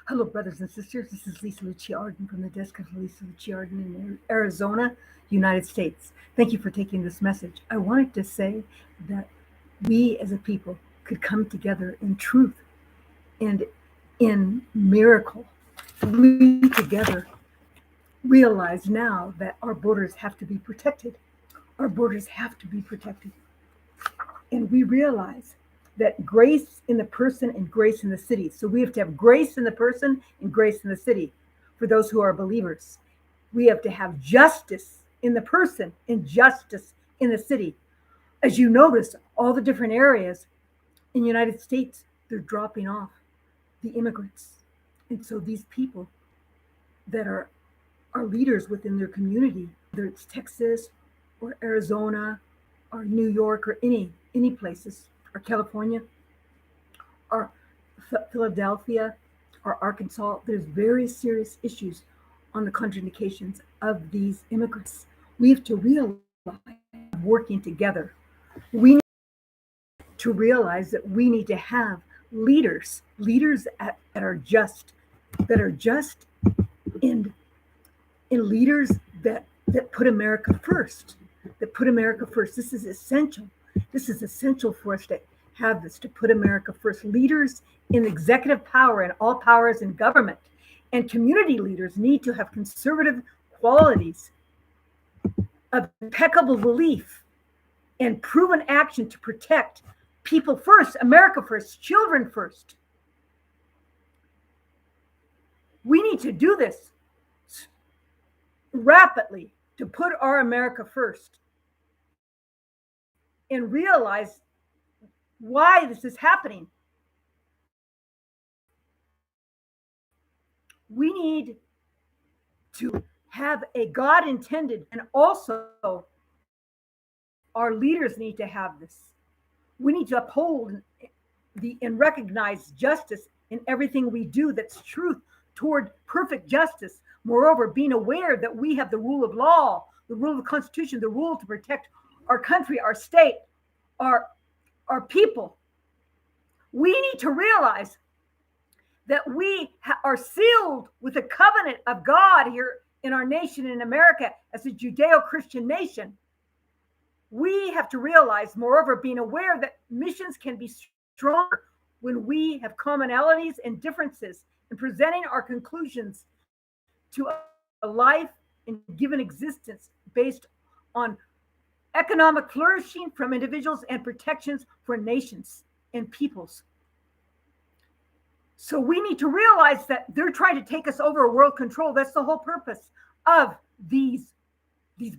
Hello, brothers and sisters. This is Lisa Lucia Arden from the desk of Lisa Lucia Arden in Arizona, United States. Thank you for taking this message. I wanted to say that we as a people could come together in truth and in miracle. We together realize now that our borders have to be protected. Our borders have to be protected. And we realize that grace in the person and grace in the city. So we have to have grace in the person and grace in the city for those who are believers. We have to have justice in the person and justice in the city. As you notice, all the different areas in the United States, they're dropping off the immigrants. And so these people that are leaders within their community, whether it's Texas or Arizona or New York or any places, or California, or Philadelphia, or Arkansas, there's very serious issues on the contraindications of these immigrants. We have to realize working together. We need to realize that we need to have leaders that are just, and leaders that put America first, This is essential. This is essential for us to have this, to put America first. Leaders in executive power and all powers in government and community leaders need to have conservative qualities of impeccable belief and proven action to protect people first, America first, children first. We need to do this rapidly to put our America first and realize why this is happening. We need to have a God intended, and also our leaders need to have this. We need to uphold and recognize justice in everything we do that's truth toward perfect justice. Moreover, being aware that we have the rule of law, the rule of the Constitution, the rule to protect our country, our state, our people. We need to realize that we are sealed with the covenant of God here in our nation in America as a Judeo-Christian nation. We have to realize, moreover, being aware that missions can be stronger when we have commonalities and differences in presenting our conclusions to a life and given existence based on economic flourishing from individuals and protections for nations and peoples. So we need to realize that they're trying to take us over world control. That's the whole purpose of these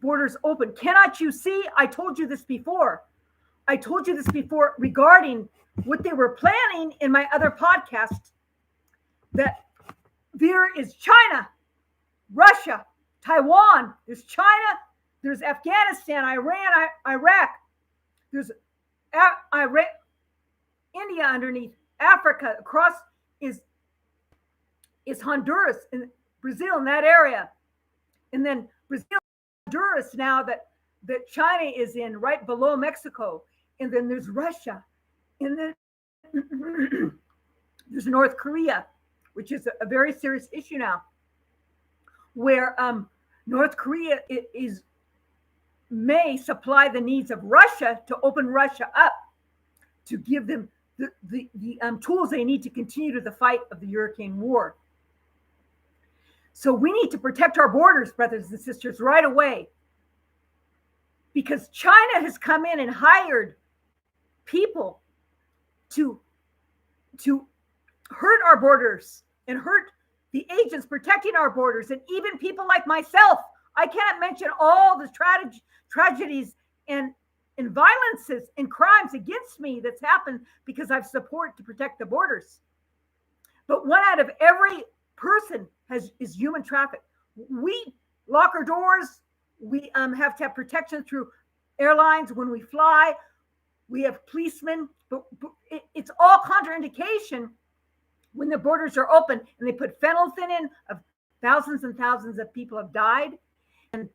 borders open. Cannot you see? I told you this before regarding what they were planning in my other podcast, that there is China, Russia, Taiwan, there's China, there's Afghanistan, Iran, Iraq, there's Iraq, India underneath, Africa, across is Honduras and Brazil in that area. And then Brazil, Honduras now that China is in right below Mexico. And then there's Russia. And then there's North Korea, which is a very serious issue now, where North Korea may supply the needs of Russia to open Russia up, to give them the tools they need to continue to the fight of the European war. So we need to protect our borders, brothers and sisters, right away, because China has come in and hired people to hurt our borders and hurt the agents protecting our borders, and even people like myself. I can't mention all the tragedies and violences and crimes against me that's happened because I've support to protect the borders. But one out of every person is human trafficked. We lock our doors. We have to have protection through airlines when we fly. We have policemen, but it's all contraindication when the borders are open and they put phenylphenidate in. Of thousands and thousands of people have died, and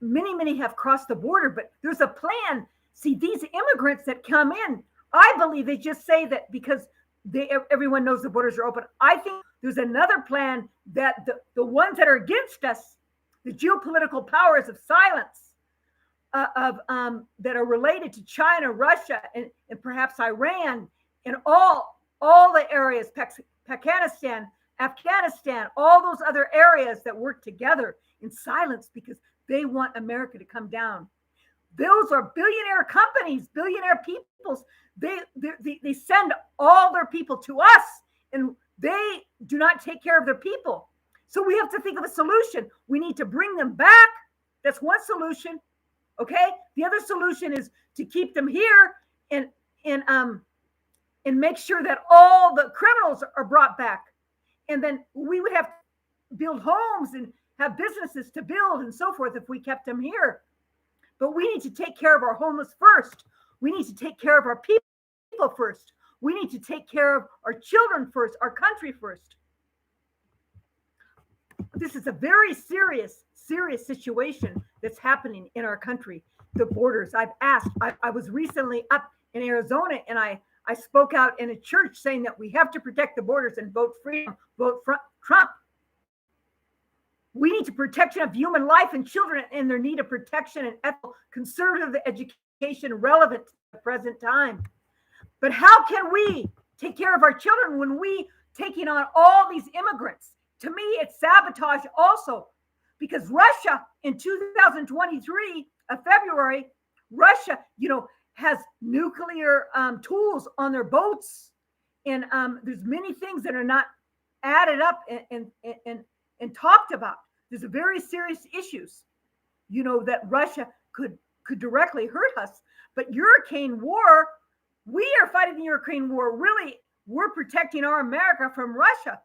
many have crossed the border. But there's a plan. See, these immigrants that come in, I believe they just say that because everyone knows the borders are open. I think there's another plan that the ones that are against us, the geopolitical powers of silence, that are related to China, Russia, and perhaps Iran, and all the areas, Pakistan, Afghanistan, all those other areas that work together in silence because they want America to come down. Those are billionaire companies, billionaire peoples. They send all their people to us, and they do not take care of their people. So we have to think of a solution. We need to bring them back. That's one solution. Okay. The other solution is to keep them here and make sure that all the criminals are brought back. And then we would have to build homes and have businesses to build and so forth if we kept them here. But we need to take care of our homeless first. We need to take care of our people first. We need to take care of our children first, our country first. This is a very serious situation that's happening in our country. The borders. I've asked. I was recently up in Arizona, and I spoke out in a church saying that we have to protect the borders and vote freedom, vote Trump. We need to protection of human life and children and their need of protection and ethical conservative education relevant to the present time. But how can we take care of our children when we taking on all these immigrants? To me, it's sabotage also, because Russia in 2023 of February, Russia, has nuclear tools on their boats, and there's many things that are not added up and talked about. There's a very serious issues, that Russia could directly hurt us. But Ukraine war, we are fighting the Ukraine war. Really, we're protecting our America from Russia,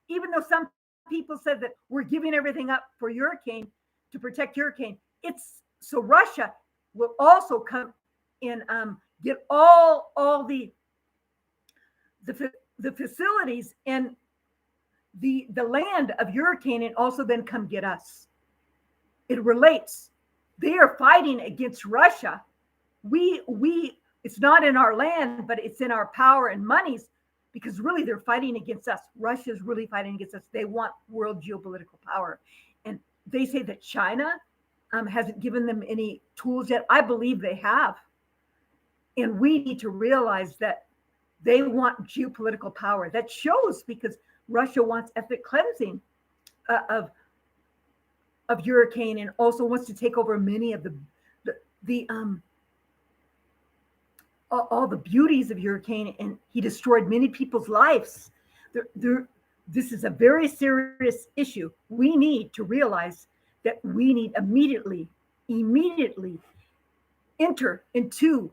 even though some people said that we're giving everything up for Ukraine to protect Ukraine. It's so Russia will also come and get all the facilities and the land of Ukraine, and also then come get us. It relates. They are fighting against Russia. We it's not in our land, but it's in our power and monies, because really they're fighting against us. Russia's really fighting against us. They want world geopolitical power. And they say that China hasn't given them any tools yet. I believe they have. And we need to realize that they want geopolitical power. That shows because Russia wants ethnic cleansing of Ukraine, and also wants to take over many of all the beauties of Ukraine, and he destroyed many people's lives. This is a very serious issue. We need to realize that we need immediately enter into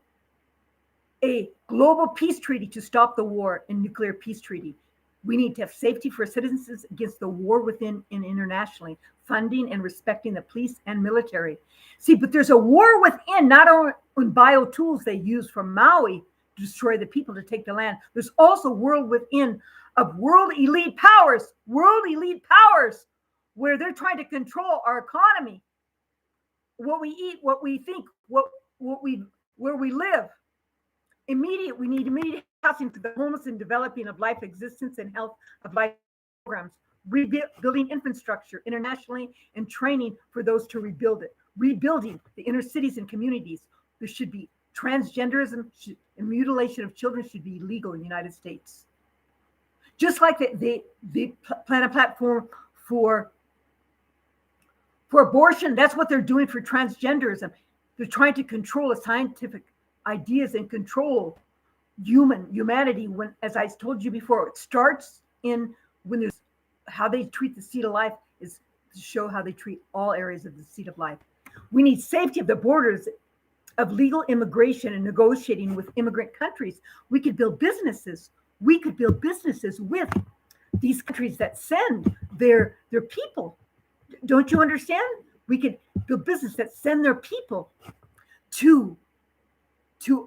a global peace treaty to stop the war, and nuclear peace treaty. We need to have safety for citizens against the war within and internationally, funding and respecting the police and military. See, but there's a war within, not only on bio tools they use from Maui to destroy the people, to take the land. There's also world within of world elite powers, where they're trying to control our economy, what we eat, what we think, where we live. We need immediate housing for the homeless and developing of life existence and health of life programs, rebuilding infrastructure internationally and training for those to rebuild it, rebuilding the inner cities and communities. There should be transgenderism and mutilation of children should be illegal in the United States. Just like they plan a platform for abortion, that's what they're doing for transgenderism. They're trying to control the scientific ideas and control humanity. When, as I told you before, it starts in when there's how they treat the seed of life is to show how they treat all areas of the seed of life. We need safety of the borders of legal immigration and negotiating with immigrant countries. We could build businesses. We could build businesses with these countries that send their people. Don't you understand? We could build business that send their people to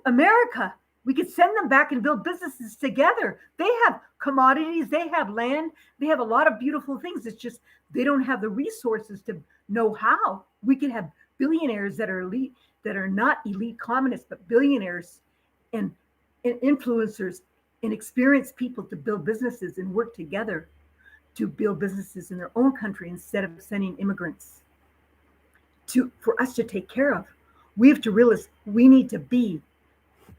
America. We could send them back and build businesses together. They have commodities, they have land, they have a lot of beautiful things. It's just they don't have the resources to know how. We could have billionaires that are elite, that are not elite communists, but billionaires and influencers and experienced people to build businesses and work together to build businesses in their own country instead of sending immigrants for us to take care of. We have to realize we need to be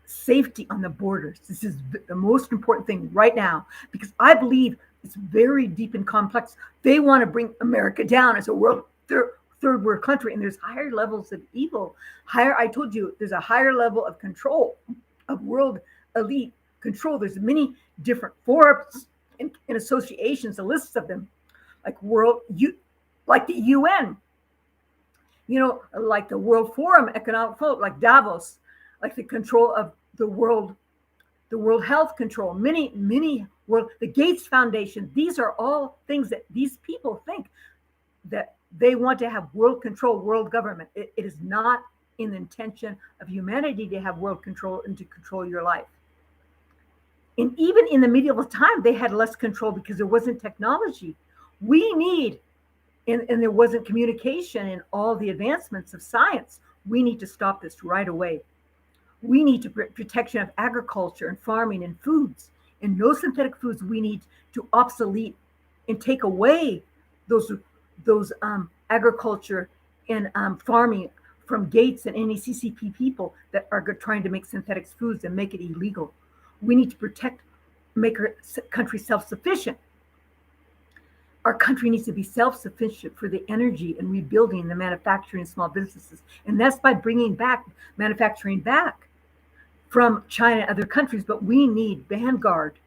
safety on the borders. This is the most important thing right now because I believe it's very deep and complex. They want to bring America down as a third world country, and there's higher levels of evil. I told you, there's a higher level of control, of world elite control. There's many different forums and associations, a list of them, like like the UN, like the World Forum Economic Forum, like Davos, like the control of the World Health Control, many the Gates Foundation. These are all things that these people think that they want to have world control, world government. It is not in the intention of humanity to have world control and to control your life. And even in the medieval time, they had less control because there wasn't technology. And there wasn't communication and all the advancements of science. We need to stop this right away. We need to protection of agriculture and farming and foods, and no synthetic foods. We need to obsolete and take away those agriculture and farming from Gates and any CCP people that are trying to make synthetic foods and make it illegal. We need to make our country self-sufficient. Our country needs to be self-sufficient for the energy and rebuilding the manufacturing and small businesses. And that's by bringing manufacturing back from China and other countries. But we need Vanguard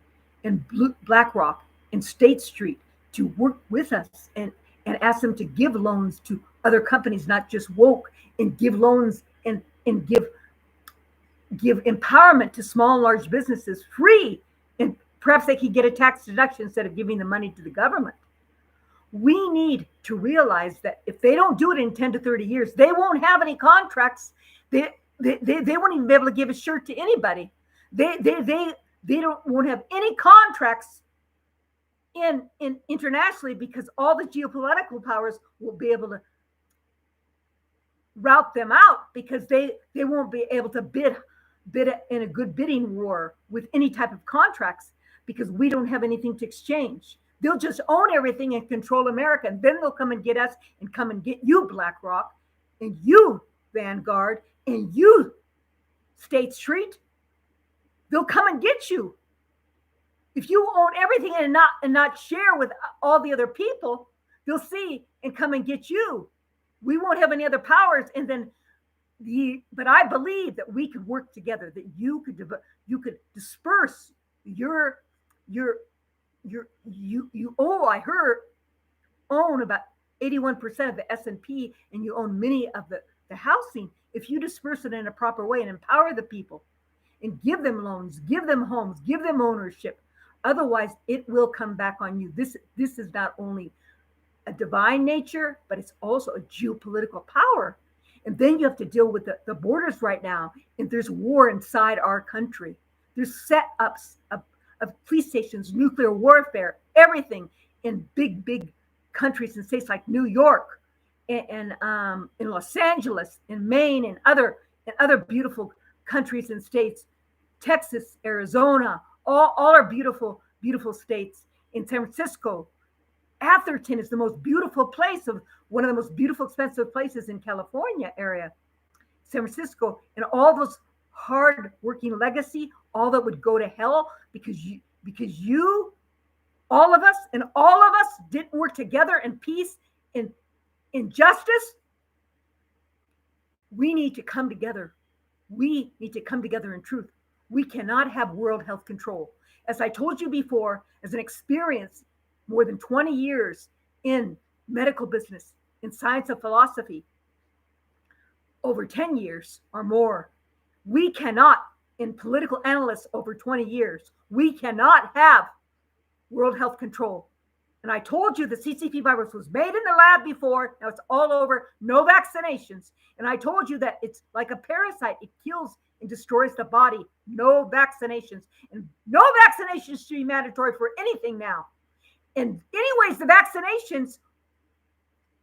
and BlackRock and State Street to work with us and ask them to give loans to other companies, not just woke, and give loans and give empowerment to small and large businesses free. And perhaps they could get a tax deduction instead of giving the money to the government. We need to realize that if they don't do it in 10 to 30 years, they won't have any contracts. They won't even be able to give a shirt to anybody. They won't have any contracts in internationally because all the geopolitical powers will be able to route them out because they won't be able to bid in a good bidding war with any type of contracts because we don't have anything to exchange. They'll just own everything and control America. And then they'll come and get us and come and get you, BlackRock, and you, Vanguard, and you, State Street. They'll come and get you. If you own everything and not share with all the other people, they'll see and come and get you. We won't have any other powers. And then but I believe that we could work together, that you could disperse I heard own about 81% of the S&P, and you own many of the housing. If you disperse it in a proper way and empower the people and give them loans, give them homes, give them ownership, otherwise it will come back on you. This is not only a divine nature, but it's also a geopolitical power. And then you have to deal with the borders right now. And there's war inside our country. There's set-ups of police stations, nuclear warfare, everything in big countries and states like New York and in Los Angeles, in Maine, and other beautiful countries and states, Texas, Arizona, all are beautiful states. In San Francisco, Atherton is the most beautiful place one of the most beautiful, expensive places in California area, San Francisco, and all those hard-working legacy, all that would go to hell because you, all of us didn't work together in peace, in justice. We need to come together. We need to come together in truth. We cannot have world health control. As I told you before, as an experience, more than 20 years in medical business, in science of philosophy, over 10 years or more, we cannot, in political analysts over 20 years, we cannot have world health control. And I told you the CCP virus was made in the lab before. Now it's all over. No vaccinations. And I told you that it's like a parasite. It kills and destroys the body. No vaccinations. And no vaccinations should be mandatory for anything now. And anyways, the vaccinations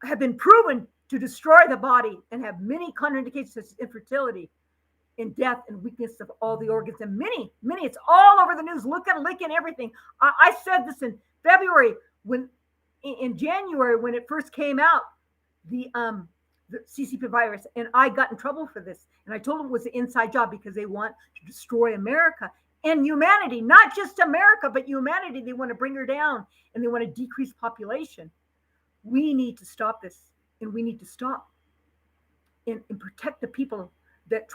have been proven to destroy the body and have many contraindications such as infertility and death and weakness of all the organs. And many, it's all over the news. Look at Lick and everything. I said this in February in January when it first came out, the CCP virus, and I got in trouble for this. And I told them it was an inside job because they want to destroy America and humanity, not just America, but humanity. They want to bring her down and they want to decrease population. We need to stop this, and we need to stop and protect the people that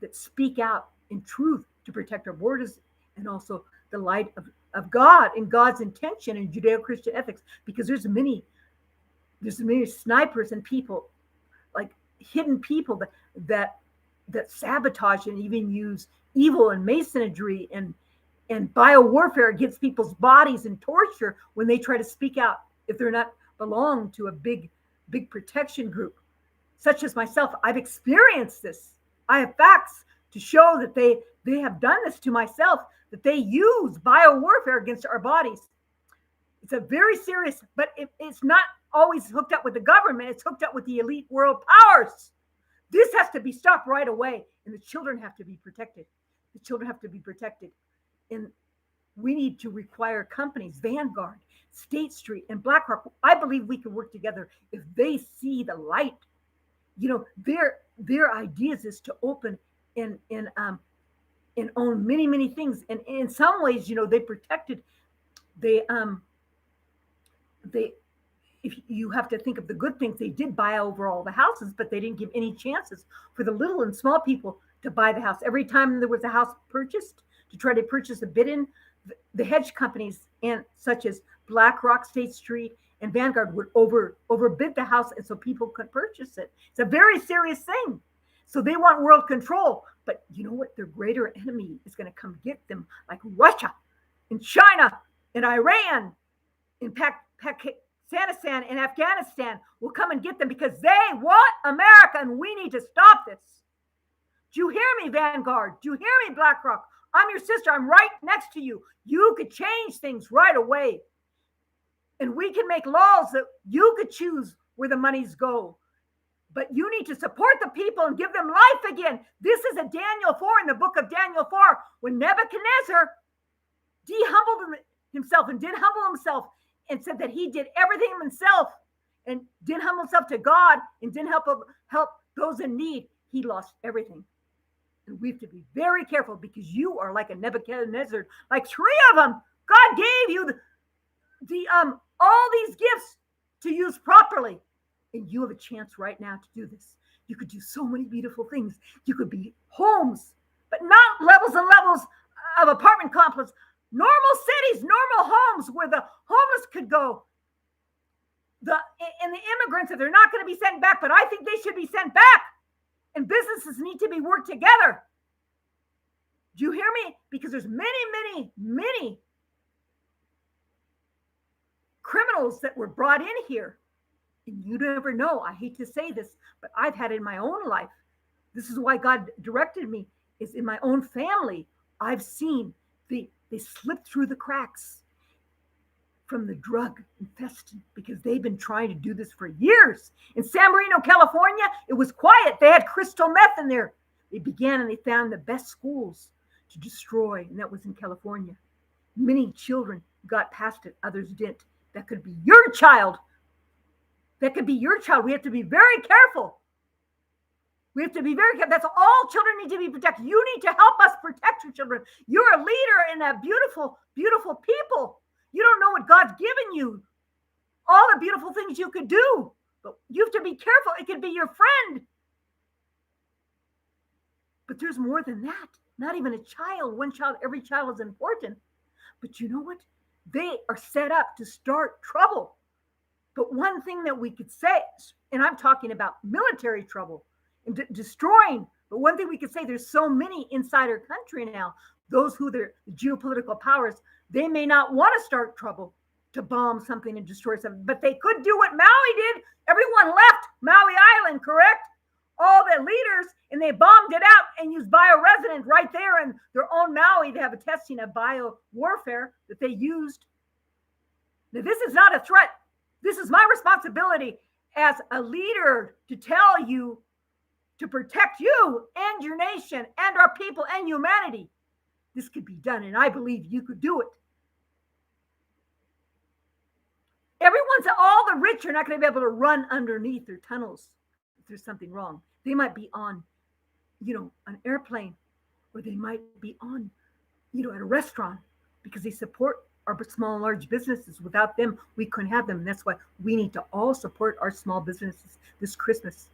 that speak out in truth to protect our borders and also the light of God and God's intention and Judeo-Christian ethics, because there's many snipers and people, like hidden people that sabotage and even use evil and masonry and biowarfare against people's bodies and torture when they try to speak out if they're not belong to a big protection group. Such as myself, I've experienced this. I have facts to show that they have done this to myself, that they use biowarfare against our bodies. It's a very serious, but it's not always hooked up with the government. It's hooked up with the elite world powers. This has to be stopped right away, and the children have to be protected. The children have to be protected. And we need to require companies, Vanguard, State Street, and BlackRock. I believe we can work together if they see the light. You know, their ideas is to open and own many things. And in some ways, you know, they protected. If you have to think of the good things, they did buy over all the houses, but they didn't give any chances for the little and small people to buy the house. Every time there was a house purchased to try to purchase a bid in, the hedge companies and such as BlackRock, State Street, and Vanguard would overbid the house, and so people could purchase it. It's a very serious thing. So they want world control, but you know what? Their greater enemy is going to come get them, like Russia and China and Iran and Pakistan and Afghanistan will come and get them because they want America, and we need to stop this. Do you hear me, Vanguard? Do you hear me, BlackRock? I'm your sister. I'm right next to you. You could change things right away. And we can make laws that you could choose where the monies go. But you need to support the people and give them life again. This is a Daniel 4 in the book of Daniel 4, when Nebuchadnezzar de-humbled himself and did humble himself and said that he did everything himself and didn't humble himself to God and didn't help those in need. He lost everything. And we have to be very careful because you are like a Nebuchadnezzar, like 3 of them. God gave you all these gifts to use properly. And you have a chance right now to do this. You could do so many beautiful things. You could be homes, but not levels and levels of apartment complex. Normal cities, normal homes where the homeless could go. And the immigrants, if they're not going to be sent back, but I think they should be sent back. And businesses need to be worked together. Do you hear me? Because there's many criminals that were brought in here. And you never know. I hate to say this, but I've had it in my own life. This is why God directed me, is in my own family. I've seen they slip through the cracks from the drug infested because they've been trying to do this for years. In San Marino, California, it was quiet. They had crystal meth in there. They began and they found the best schools to destroy, and that was in California. Many children got past it, others didn't. That could be your child. That could be your child. We have to be very careful. We have to be very careful. That's all children need to be protected. You need to help us protect your children. You're a leader in a beautiful, beautiful people. You don't know what God's given you. All the beautiful things you could do. But you have to be careful. It could be your friend. But there's more than that. Not even a child. One child, every child is important. But you know what? They are set up to start trouble. But one thing that we could say, and I'm talking about military trouble and destroying, but one thing we could say, there's so many inside our country now, those who the geopolitical powers, they may not want to start trouble to bomb something and destroy something, but they could do what Maui did. Everyone left Maui Island, correct? All the leaders, and they bombed it out and used bioresonance right there in their own Maui. They have a testing of bio warfare that they used. Now, this is not a threat. This is my responsibility as a leader to tell you to protect you and your nation and our people and humanity. this could be done, and I believe you could do it. All the rich are not going to be able to run underneath their tunnels if there's something wrong. They might be on, an airplane, or they might be on, at a restaurant, because they support our small and large businesses. Without them, we couldn't have them. And that's why we need to all support our small businesses this Christmas.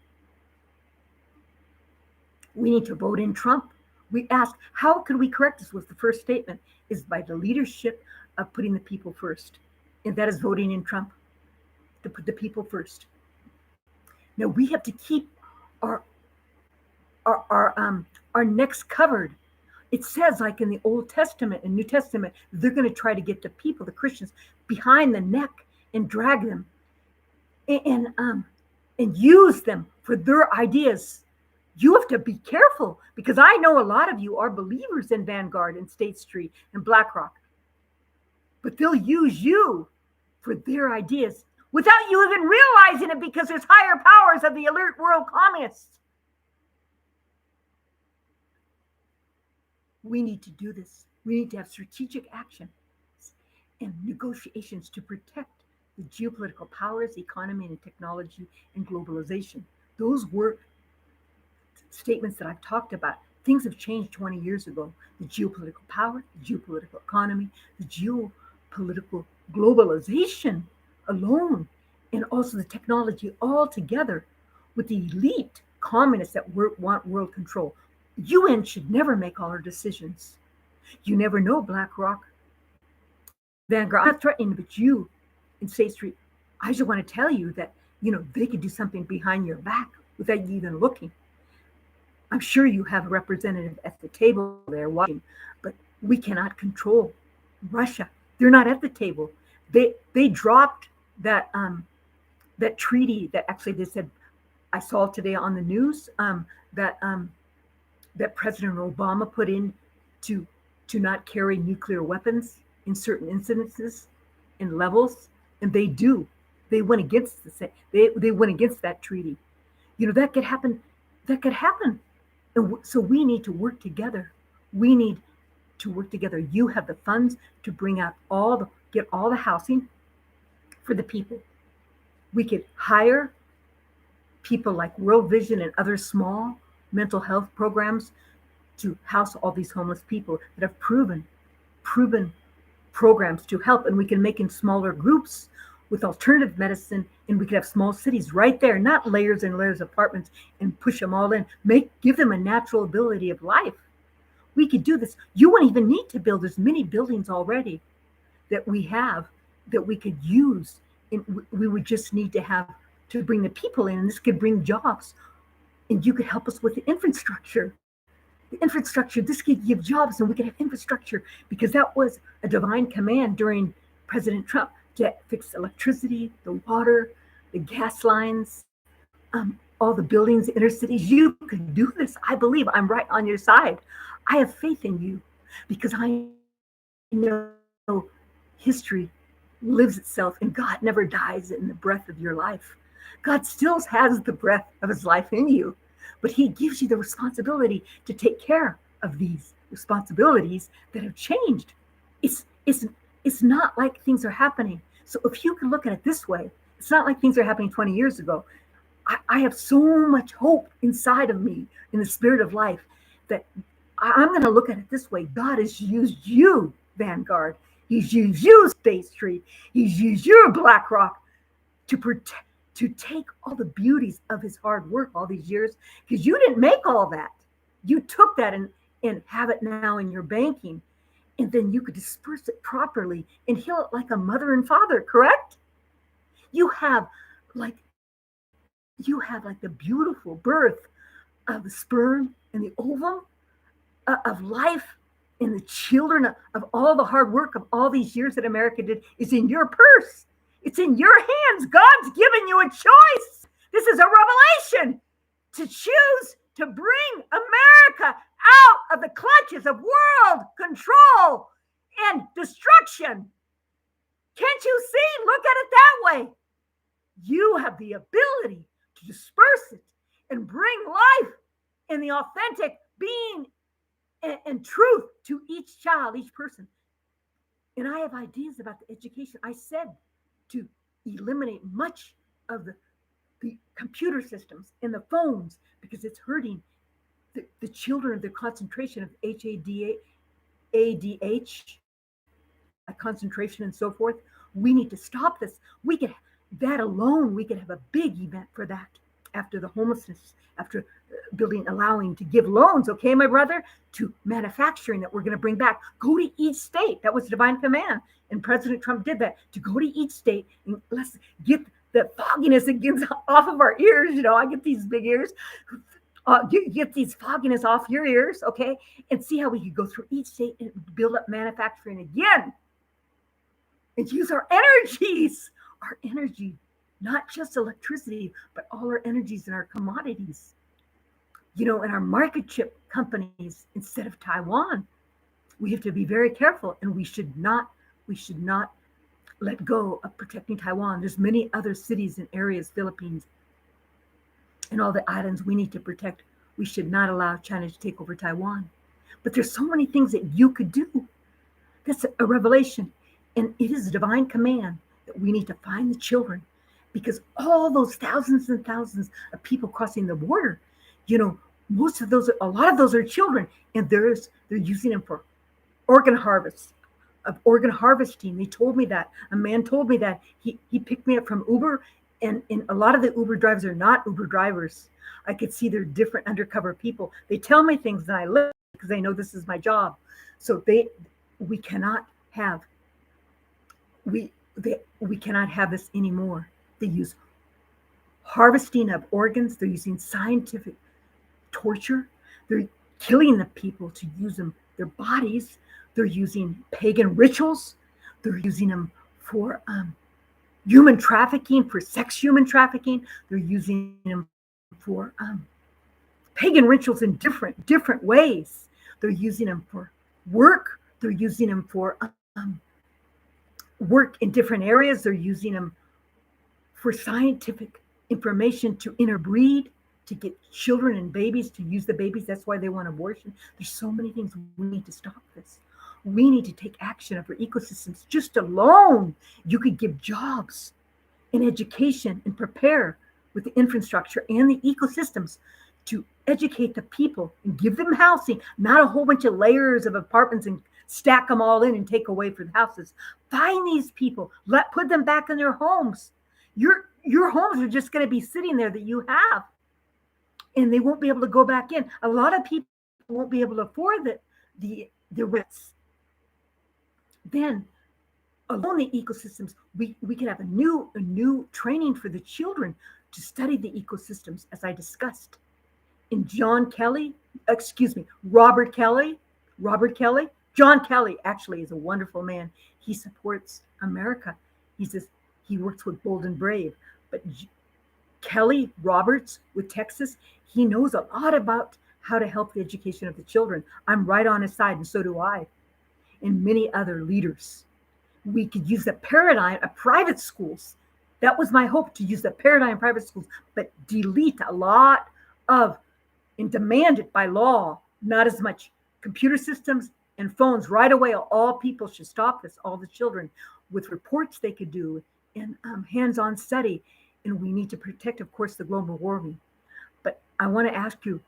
We need to vote in Trump. We asked, how could we correct this? Was the first statement, is by the leadership of putting the people first. And that is voting in Trump, to put the people first. Now we have to keep our necks covered. It says, like in the Old Testament and New Testament, they're going to try to get the people, the Christians, behind the neck and drag them and use them for their ideas. You have to be careful, because I know a lot of you are believers in Vanguard and State Street and BlackRock, but they'll use you for their ideas without you even realizing it, because there's higher powers of the alert world communists. We need to do this. We need to have strategic action and negotiations to protect the geopolitical powers, economy, and technology, and globalization. Those were statements that I've talked about. Things have changed 20 years ago. The geopolitical power, the geopolitical economy, the geopolitical globalization alone, and also the technology all together, with the elite communists that want world control. UN should never make all our decisions. You never know, BlackRock, Vanguard. I'm not threatening, but you in State Street, I just want to tell you that, they could do something behind your back without you even looking. I'm sure you have a representative at the table there watching, but we cannot control Russia. They're not at the table. They dropped that treaty that actually they said, I saw today on the news, that President Obama put in to not carry nuclear weapons in certain incidences and levels, and they do. They went against they went against that treaty. That could happen. That could happen. And so we need to work together. We need to work together. You have the funds to bring out get all the housing for the people. We could hire people like World Vision and other small mental health programs to house all these homeless people that have proven programs to help. And we can make in smaller groups with alternative medicine, and we could have small cities right there, not layers and layers of apartments, and push them all in. Give them a natural ability of life. We could do this. You wouldn't even need to build. There's many buildings already that we have that we could use. And we would just need to bring the people in, and this could bring jobs. And you could help us with the infrastructure. This could give jobs, and we could have infrastructure, because that was a divine command during President Trump to fix electricity, the water, the gas lines, all the buildings, inner cities. You could do this. I believe I'm right on your side. I have faith in you, because I know history lives itself, and God never dies in the breath of your life. God still has the breath of his life in you, but he gives you the responsibility to take care of these responsibilities that have changed. It's not like things are happening. So if you can look at it this way, it's not like things are happening 20 years ago. I have so much hope inside of me in the spirit of life that I'm going to look at it this way. God has used you, Vanguard. He's used you, State Street. He's used your BlackRock to take all the beauties of his hard work all these years, because you didn't make all that. You took that and have it now in your banking, and then you could disperse it properly and heal it like a mother and father, correct? You have like the beautiful birth of the sperm and the ovum of life, and the children of all the hard work of all these years that America did is in your purse. It's in your hands. God's given you a choice. This is a revelation to choose to bring America out of the clutches of world control and destruction. Can't you see? Look at it that way. You have the ability to disperse it and bring life in the authentic being and truth to each child, each person. And I have ideas about the education. I said to eliminate much of the computer systems and the phones because it's hurting the children of the concentration of ADH, concentration and so forth. We need to stop this. We could, that alone, we could have a big event for that after the homelessness, after building, allowing to give loans, okay, my brother, to manufacturing that we're going to bring back. Go to each state. That was divine command. And President Trump did that, to go to each state and let's get the fogginess that gets off of our ears. You know, I get these big ears. Get these fogginess off your ears, okay? And see how we could go through each state and build up manufacturing again and use our energy, not just electricity, but all our energies and our commodities, you know, and our market chip companies instead of Taiwan. We have to be very careful, and we should not let go of protecting Taiwan. There's many other cities and areas, Philippines, and all the islands we need to protect. We should not allow China to take over Taiwan. But there's so many things that you could do. That's a revelation. And it is a divine command that we need to find the children, because all those thousands and thousands of people crossing the border, you know, a lot of those are children, and they're using them for organ harvesting. They told me that. A man told me that. He picked me up from Uber, and a lot of the Uber drivers are not Uber drivers. I could see they're different undercover people. They tell me things and I listen because they know this is my job. So we cannot have this anymore. They use harvesting of organs. They're using scientific torture. They're killing the people to use their bodies. They're using pagan rituals. They're using them for human trafficking, for sex human trafficking. They're using them for pagan rituals in different ways. They're using them for work. They're using them for work in different areas. They're using them for scientific information to interbreed, to get children and babies, to use the babies. That's why they want abortion. There's so many things. We need to stop this. We need to take action of our ecosystems. Just alone, you could give jobs and education and prepare with the infrastructure and the ecosystems to educate the people and give them housing, not a whole bunch of layers of apartments and stack them all in and take away for the houses. Find these people, put them back in their homes. Your homes are just going to be sitting there that you have, and they won't be able to go back in. A lot of people won't be able to afford the rents. Then along the ecosystems, we could have a new training for the children to study the ecosystems, as I discussed. And Robert Kelly, John Kelly actually is a wonderful man. He supports America. He works with Bold and Brave. But Kelly Roberts with Texas, he knows a lot about how to help the education of the children. I'm right on his side, and so do I, and many other leaders. We could use the paradigm of private schools. That was my hope, to use the paradigm of private schools, but delete a lot of and demand it by law, not as much computer systems and phones right away. All people should stop this, all the children, with reports they could do and hands-on study. And we need to protect, of course, the global warming. But I want to ask you,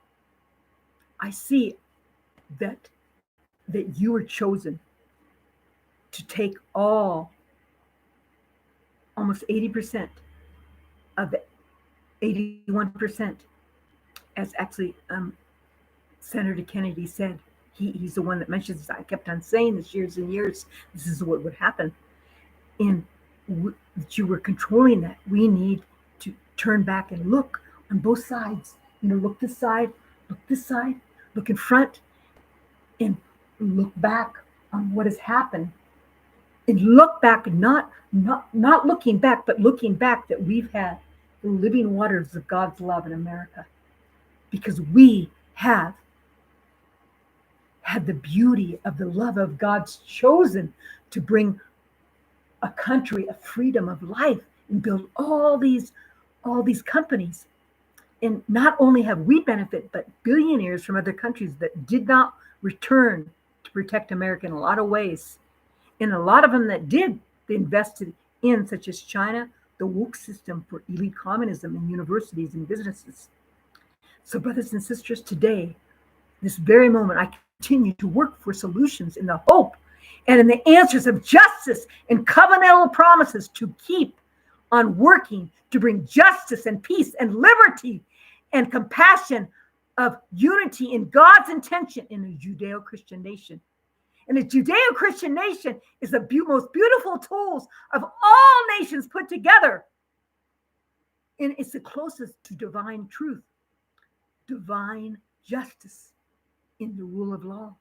I see that you were chosen to take almost 80% of the 81%, as actually Senator Kennedy said. He's the one that mentions this. I kept on saying this years and years. This is what would happen. And that you were controlling that. We need to turn back and look on both sides. Look this side, look in front, and look back on what has happened. And look back, not looking back, but looking back that we've had the living waters of God's love in America, because we have had the beauty of the love of God's chosen to bring a country of freedom, of life, and build all these companies. And not only have we benefited, but billionaires from other countries that did not return to protect America in a lot of ways. And a lot of them that did, they invested in, such as China, the woke system for elite communism in universities and businesses. So, brothers and sisters, today, this very moment, I continue to work for solutions in the hope and in the answers of justice and covenantal promises to keep on working to bring justice and peace and liberty and compassion of unity in God's intention in a Judeo-Christian nation. And the Judeo-Christian nation is the most beautiful tools of all nations put together. And it's the closest to divine truth, divine justice in the rule of law.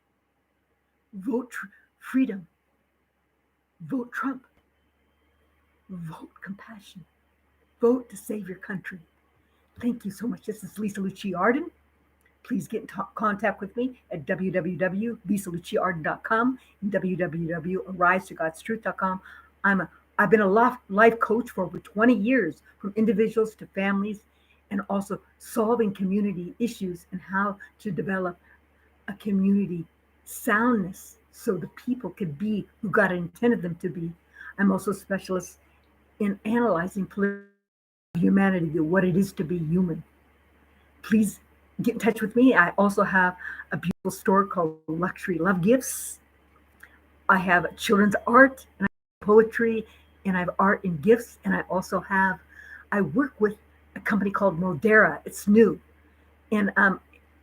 Vote freedom. Vote Trump. Vote compassion. Vote to save your country. Thank you so much. This is Lisa Lucci Arden. Please get in contact with me at www.lisaluciarden.com and www.arisetogodstruth.com. I've been a life coach for over 20 years, from individuals to families, and also solving community issues and how to develop a community soundness so the people could be who God intended them to be. I'm also a specialist in analyzing humanity, what it is to be human. Please get in touch with me. I also have a beautiful store called Luxury Love Gifts. I have children's art and I have poetry, and I have art and gifts. And I work with a company called Modera. It's new. And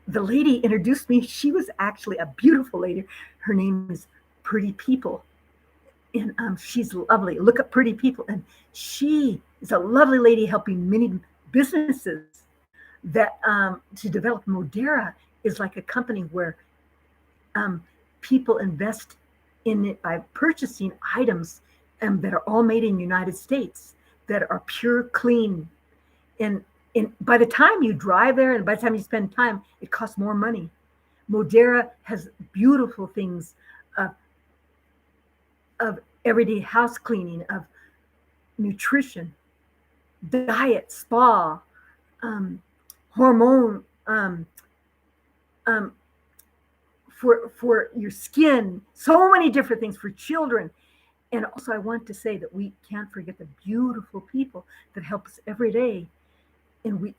the lady introduced me. She was actually a beautiful lady. Her name is Pretty People. And she's lovely. Look up Pretty People. And she is a lovely lady helping many businesses that to develop. Modera is like a company where people invest in it by purchasing items that are all made in the United States, that are pure, clean. And by the time you drive there and by the time you spend time, it costs more money. Modera has beautiful things of everyday house cleaning, of nutrition, diet, spa, hormone, for your skin, so many different things for children. And also I want to say that we can't forget the beautiful people that help us every day. And we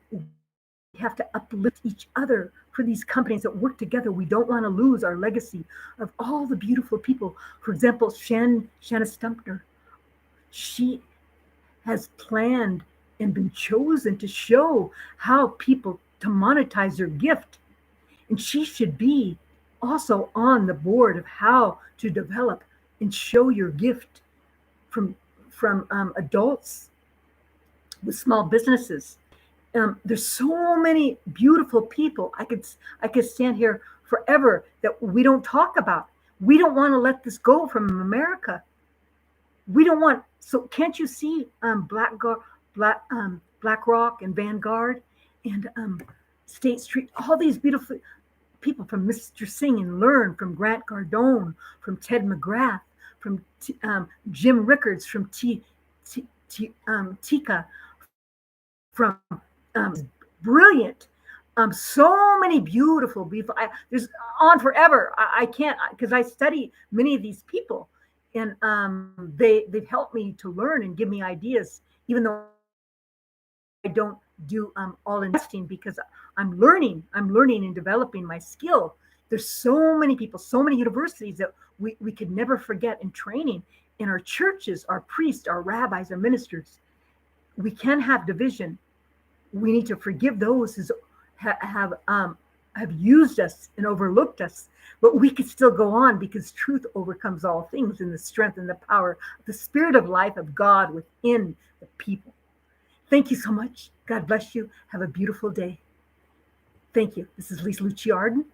have to uplift each other for these companies that work together. We don't want to lose our legacy of all the beautiful people. For example, Shanna Stumpner, she has planned and been chosen to show how people to monetize their gift. And she should be also on the board of how to develop and show your gift from adults with small businesses. There's so many beautiful people. I could stand here forever that we don't talk about. We don't want to let this go from America. We don't want. So can't you see BlackRock and Vanguard and State Street? All these beautiful people, from Mr. Sing and Learn, from Grant Cardone, from Ted McGrath, from Jim Rickards, from Tika, from brilliant, so many beautiful. There's on forever. I can't, because I study many of these people, and they've helped me to learn and give me ideas, even though I don't do all investing, because I'm learning and developing my skill. There's so many people, so many universities that we could never forget in training, in our churches, our priests, our rabbis, our ministers. We can have division. We need to forgive those who have used us and overlooked us, but we could still go on, because truth overcomes all things, in the strength and the power of the Spirit of life of God within the people. Thank you so much. God bless you. Have a beautiful day. Thank you. This is Lisa Lucci Arden.